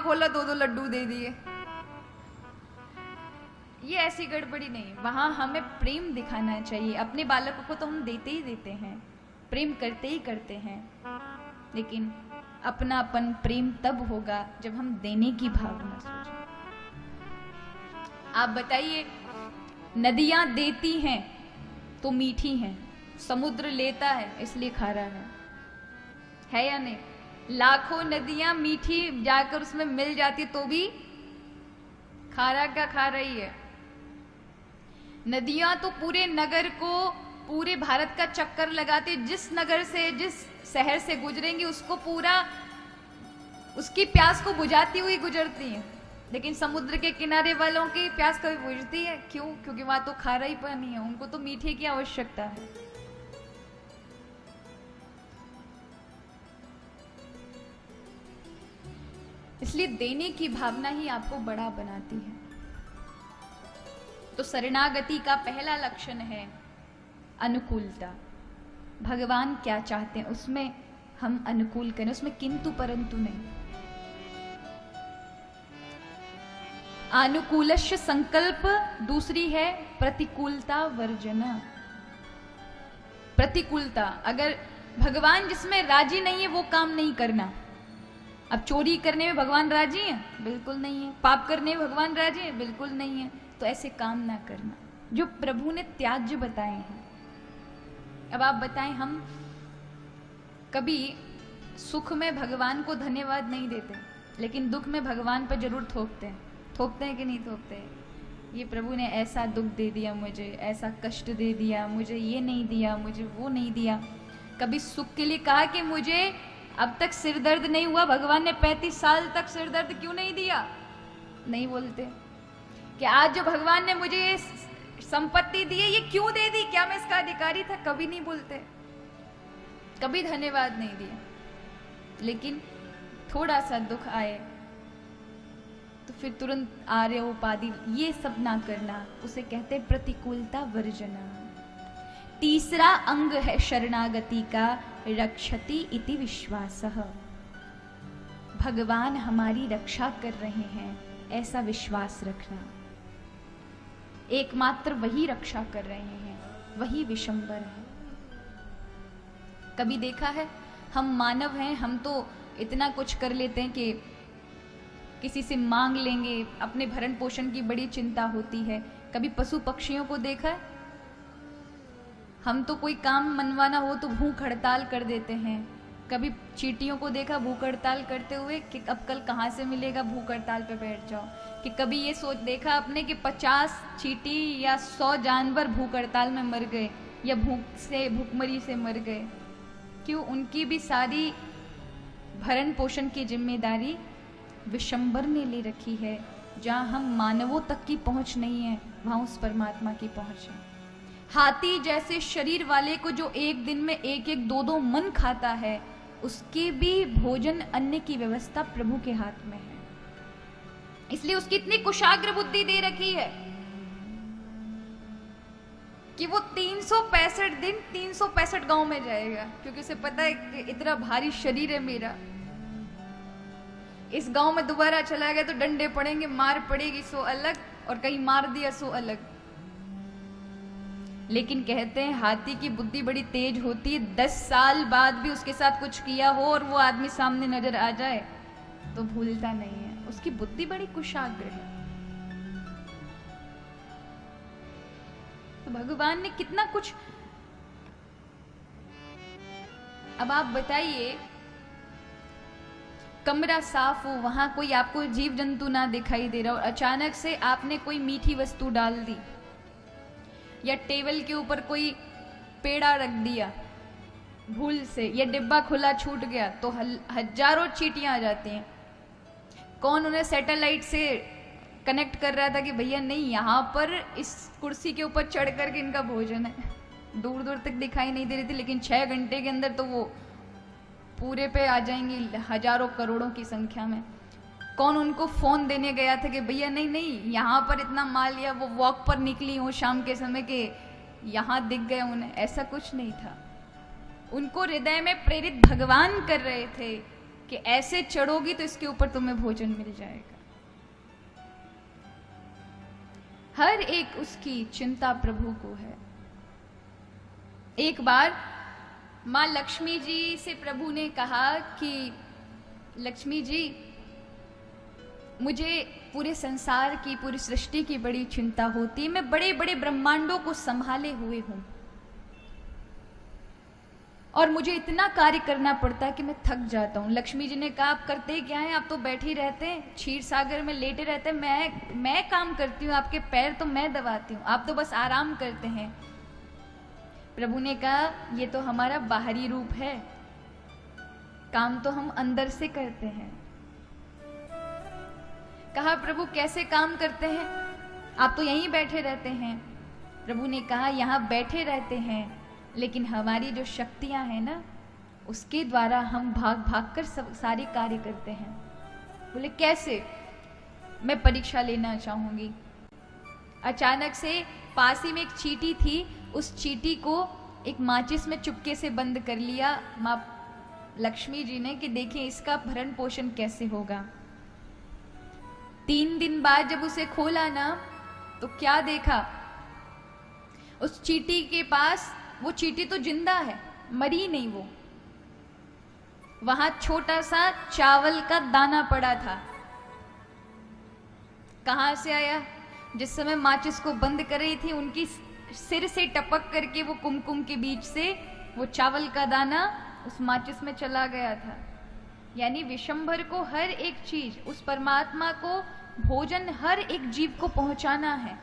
डिब्बा खोला, दो दो लड्डू दे दिए। ये ऐसी गड़बड़ी नहीं। वहां हमें प्रेम दिखाना चाहिए। अपने बालकों को तो हम देते ही देते हैं, प्रेम करते ही करते हैं, लेकिन अपनापन प्रेम तब होगा जब हम देने की भावना सोचें। आप बताइए, नदियां देती हैं तो मीठी हैं, समुद्र लेता है इसलिए खारा है या नहीं? लाखों नदियां मीठी जाकर उसमें मिल जाती तो भी खारा का खारा ही है। नदियां तो पूरे नगर को, पूरे भारत का चक्कर लगाते, जिस नगर से, जिस शहर से गुजरेंगी उसको पूरा, उसकी प्यास को बुझाती हुई गुजरती हैं। लेकिन समुद्र के किनारे वालों की प्यास कभी बुझती है? क्यों? क्योंकि वहां तो खारा ही पानी है, उनको तो मीठे की आवश्यकता है। इसलिए देने की भावना ही आपको बड़ा बनाती है। तो शरणागति का पहला लक्षण है अनुकूलता। भगवान क्या चाहते हैं उसमें हम अनुकूल करें, उसमें किंतु परंतु नहीं। अनुकूलस्य संकल्प, दूसरी है प्रतिकूलता वर्जना। प्रतिकूलता, अगर भगवान जिसमें राजी नहीं है वो काम नहीं करना। अब चोरी करने में भगवान राजी है? बिल्कुल नहीं है। पाप करने में भगवान राजी है? बिल्कुल नहीं है। तो ऐसे काम ना करना जो प्रभु ने त्याज्य बताए हैं। अब आप बताएं, हम कभी सुख में भगवान को धन्यवाद नहीं देते, लेकिन दुख में भगवान पर जरूर थोपते हैं। थोपते हैं कि नहीं थोपते हैं? ये प्रभु ने ऐसा दुख दे दिया मुझे, ऐसा कष्ट दे दिया मुझे, ये नहीं दिया मुझे, वो नहीं दिया। कभी सुख के लिए कहा कि मुझे अब तक सिर दर्द नहीं हुआ, भगवान ने 35 साल तक सिर दर्द क्यों नहीं दिया? नहीं बोलते। कि आज जो भगवान ने मुझे ये संपत्ति दी है ये क्यों दे दी, क्या मैं इसका अधिकारी था? कभी नहीं बोलते, कभी धन्यवाद नहीं दिया। लेकिन थोड़ा सा दुख आए तो फिर तुरंत आर्य उपाधि, ये सब ना करना, उसे कहते प्रतिकूलता वर्जना। तीसरा अंग है शरणागति का, रक्षति इति विश्वासः। भगवान हमारी रक्षा कर रहे हैं ऐसा विश्वास रखना। एकमात्र वही रक्षा कर रहे हैं, वही विशंबर है। कभी देखा है, हम मानव हैं, हम तो इतना कुछ कर लेते हैं कि किसी से मांग लेंगे, अपने भरण पोषण की बड़ी चिंता होती है। कभी पशु पक्षियों को देखा है? हम तो कोई काम मनवाना हो तो भूख हड़ताल कर देते हैं। कभी चींटियों को देखा भूख हड़ताल करते हुए कि अब कल कहाँ से मिलेगा, भूख हड़ताल पे बैठ जाओ। कि कभी ये सोच देखा आपने कि 50 चींटी या 100 जानवर भूख हड़ताल में मर गए या भूखमरी से मर गए? क्यों? उनकी भी सारी भरण पोषण की जिम्मेदारी विशंबर ने ले रखी है। जहाँ हम मानवों तक की पहुंच नहीं है, वहां उस परमात्मा की पहुंच है। हाथी जैसे शरीर वाले को जो एक दिन में एक एक दो दो मन खाता है, उसके भी भोजन अन्न की व्यवस्था प्रभु के हाथ में है। इसलिए उसकी इतनी कुशाग्र बुद्धि दे रखी है कि वो 365 दिन 365 गांव में जाएगा, क्योंकि उसे पता है कि इतना भारी शरीर है मेरा, इस गांव में दोबारा चला गया तो डंडे पड़ेंगे, मार पड़ेगी सो अलग, और कहीं मार दिया सो अलग। लेकिन कहते हैं हाथी की बुद्धि बड़ी तेज होती है। 10 साल बाद भी उसके साथ कुछ किया हो और वो आदमी सामने नजर आ जाए तो भूलता नहीं है। उसकी बुद्धि बड़ी कुशाग्र है। तो भगवान ने कितना कुछ। अब आप बताइए, कमरा साफ हो, वहां कोई आपको जीव जंतु ना दिखाई दे रहा और अचानक से आपने कोई मीठी वस्तु डाल दी, या टेबल के ऊपर कोई पेड़ा रख दिया भूल से, या डिब्बा खुला छूट गया, तो हजारों चींटियां आ जाती हैं। कौन उन्हें सैटेलाइट से कनेक्ट कर रहा था कि भैया नहीं, यहाँ पर इस कुर्सी के ऊपर चढ़ करके इनका भोजन है। दूर दूर तक दिखाई नहीं दे रही थी, लेकिन 6 घंटे के अंदर तो वो पूरे पे आ जाएंगी, हजारों करोड़ों की संख्या में। कौन उनको फोन देने गया था कि भैया नहीं नहीं, यहाँ पर इतना माल, या वो वॉक पर निकली हो शाम के समय के यहाँ दिख गए उन्हें? ऐसा कुछ नहीं था। उनको हृदय में प्रेरित भगवान कर रहे थे कि ऐसे चढ़ोगी तो इसके ऊपर तुम्हें भोजन मिल जाएगा। हर एक उसकी चिंता प्रभु को है। एक बार मां लक्ष्मी जी से प्रभु ने कहा कि लक्ष्मी जी, मुझे पूरे संसार की, पूरी सृष्टि की बड़ी चिंता होती है, मैं बड़े बड़े ब्रह्मांडों को संभाले हुए हूं और मुझे इतना कार्य करना पड़ता है कि मैं थक जाता हूं। लक्ष्मी जी ने कहा, आप करते क्या है, आप तो बैठे ही रहते हैं, क्षीर सागर में लेटे रहते हैं, मैं काम करती हूँ, आपके पैर तो मैं दबाती हूँ, आप तो बस आराम करते हैं। प्रभु ने कहा, ये तो हमारा बाहरी रूप है, काम तो हम अंदर से करते हैं। कहा, प्रभु कैसे काम करते हैं, आप तो यहीं बैठे रहते हैं। प्रभु ने कहा, यहाँ बैठे रहते हैं, लेकिन हमारी जो शक्तियां हैं ना, उसके द्वारा हम भाग भाग कर सब सारे कार्य करते हैं। बोले कैसे? मैं परीक्षा लेना चाहूंगी। अचानक से पास ही में एक चींटी थी, उस चींटी को एक माचिस में चुपके से बंद कर लिया माँ लक्ष्मी जी ने कि देखिए इसका भरण पोषण कैसे होगा। 3 दिन बाद जब उसे खोला ना, तो क्या देखा, उस चींटी के पास, वो चींटी तो जिंदा है, मरी नहीं वो, वहां छोटा सा चावल का दाना पड़ा था। कहां से आया? जिस समय माचिस को बंद कर रही थी, उनकी सिर से टपक करके वो कुमकुम के बीच से वो चावल का दाना उस माचिस में चला गया था। यानी विशंभर को हर एक चीज, उस परमात्मा को भोजन हर एक जीव को पहुंचाना है।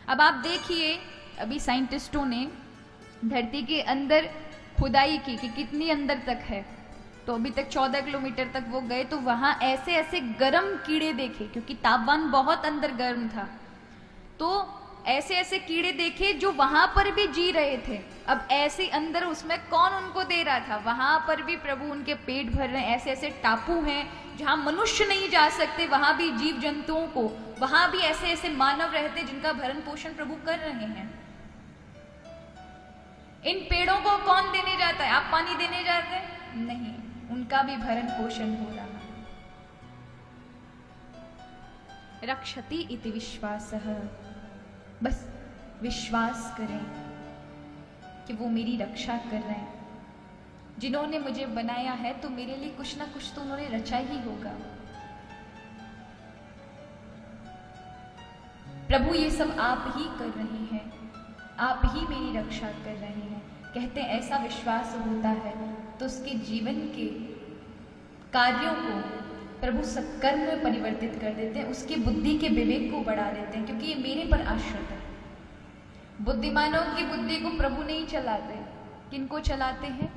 अब आप देखिए, अभी साइंटिस्टों ने धरती के अंदर खुदाई की कि कितनी अंदर तक है, तो अभी तक 14 किलोमीटर तक वो गए, तो वहां ऐसे ऐसे गर्म कीड़े देखे, क्योंकि तापमान बहुत अंदर गर्म था, तो ऐसे ऐसे कीड़े देखे जो वहां पर भी जी रहे थे। अब ऐसे अंदर उसमें कौन उनको दे रहा था? वहां पर भी प्रभु उनके पेट भर रहे हैं। ऐसे ऐसे टापू हैं जहां मनुष्य नहीं जा सकते, वहां भी जीव जंतुओं को, वहां भी ऐसे ऐसे मानव रहते जिनका भरण पोषण प्रभु कर रहे हैं। इन पेड़ों को कौन देने जाता है? आप पानी देने जाते हैं? नहीं, उनका भी भरण पोषण हो रहा है। रक्षति इति विश्वासः, बस विश्वास करें कि वो मेरी रक्षा कर रहे हैं। जिन्होंने मुझे बनाया है तो मेरे लिए कुछ ना कुछ तो उन्होंने रचा ही होगा। प्रभु ये सब आप ही कर रहे हैं, आप ही मेरी रक्षा कर रहे हैं। कहते हैं ऐसा विश्वास होता है तो उसके जीवन के कार्यों को प्रभु सत्कर्म में परिवर्तित कर देते हैं, उसकी बुद्धि के विवेक को बढ़ा देते हैं, क्योंकि ये मेरे पर आश्रित है। बुद्धिमानों की बुद्धि को प्रभु नहीं चलाते, किनको चलाते हैं?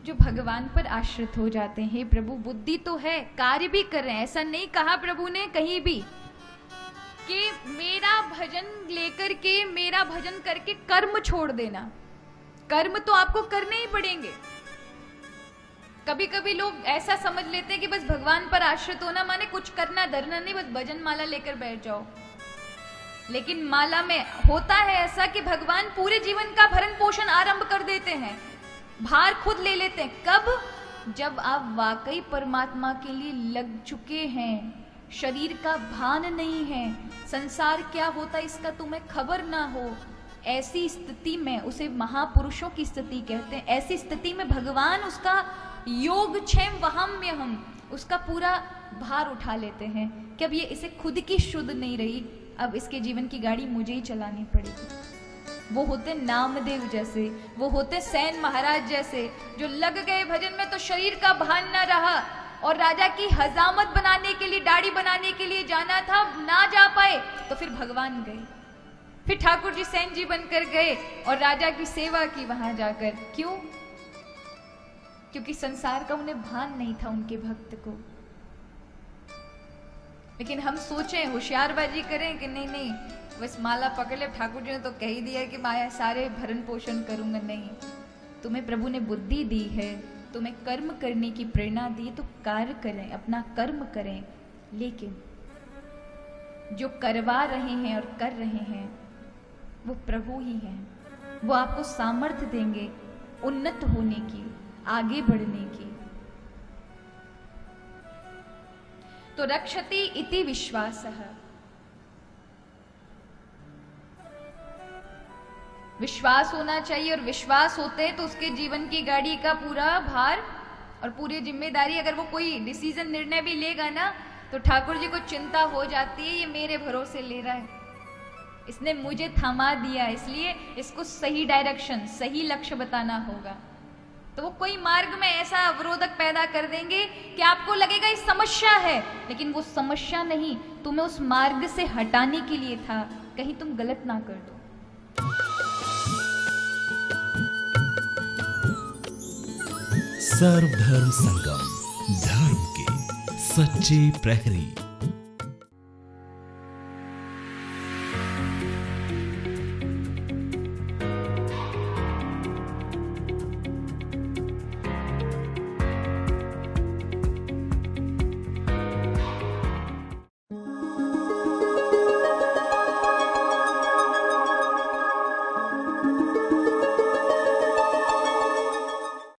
जो भगवान पर आश्रित हो जाते हैं। प्रभु बुद्धि तो है, कार्य भी कर रहे हैं। ऐसा नहीं कहा प्रभु ने कहीं भी कि मेरा भजन लेकर के, मेरा भजन करके कर्म छोड़ देना। कर्म तो आपको करने ही पड़ेंगे। कभी कभी लोग ऐसा समझ लेते हैं कि बस भगवान पर आश्रित होना माने कुछ करना धरना नहीं, बस भजन माला लेकर बैठ जाओ। लेकिन माला में होता है ऐसा कि भगवान पूरे जीवन का भरण पोषण आरंभ कर देते हैं, भार खुद ले लेते हैं। कब? जब आप वाकई परमात्मा के लिए लग चुके हैं, शरीर का भान नहीं है, संसार क्या होता है इसका तुम्हें खबर ना हो, ऐसी स्थिति में, उसे महापुरुषों की स्थिति कहते हैं, ऐसी स्थिति में भगवान उसका योगक्षेम वहाम्यहम्, उसका पूरा भार उठा लेते हैं कि अब ये इसे खुद की शुद्ध नहीं रही, अब इसके जीवन की गाड़ी मुझे ही चलानी पड़ेगी। वो होते नामदेव जैसे, वो होते सेन महाराज जैसे, जो लग गए भजन में तो शरीर का भान न रहा, और राजा की हजामत बनाने के लिए, दाढ़ी बनाने के लिए जाना था, ना जा पाए, तो फिर भगवान गए, फिर ठाकुर जी सेन जी बनकर गए और राजा की सेवा की वहां जाकर। क्यों? क्योंकि संसार का उन्हें भान नहीं था उनके भक्त को। लेकिन हम सोचें, होशियारबाजी करें कि नहीं नहीं बस माला पकड़ ले, ठाकुर जी ने तो कह ही दिया कि मैं सारे भरण पोषण करूंगा। नहीं, तुम्हें प्रभु ने बुद्धि दी है, तुम्हें कर्म करने की प्रेरणा दी, तो कार्य करें, अपना कर्म करें। लेकिन जो करवा रहे हैं और कर रहे हैं वो प्रभु ही हैं। वो आपको सामर्थ्य देंगे उन्नत होने की, आगे बढ़ने की। तो रक्षति इति विश्वासः। विश्वास होना चाहिए, और विश्वास होते तो उसके जीवन की गाड़ी का पूरा भार और पूरी जिम्मेदारी, अगर वो कोई डिसीजन निर्णय भी लेगा ना तो ठाकुर जी को चिंता हो जाती है, ये मेरे भरोसे ले रहा है, इसने मुझे थमा दिया, इसलिए इसको सही डायरेक्शन, सही लक्ष्य बताना होगा। तो वो कोई मार्ग में ऐसा अवरोधक पैदा कर देंगे कि आपको लगेगा ये समस्या है, लेकिन वो समस्या नहीं, तुम्हें उस मार्ग से हटाने के लिए था, कहीं तुम गलत ना कर दो। सर्वधर्म संगम, धर्म के सच्चे प्रहरी।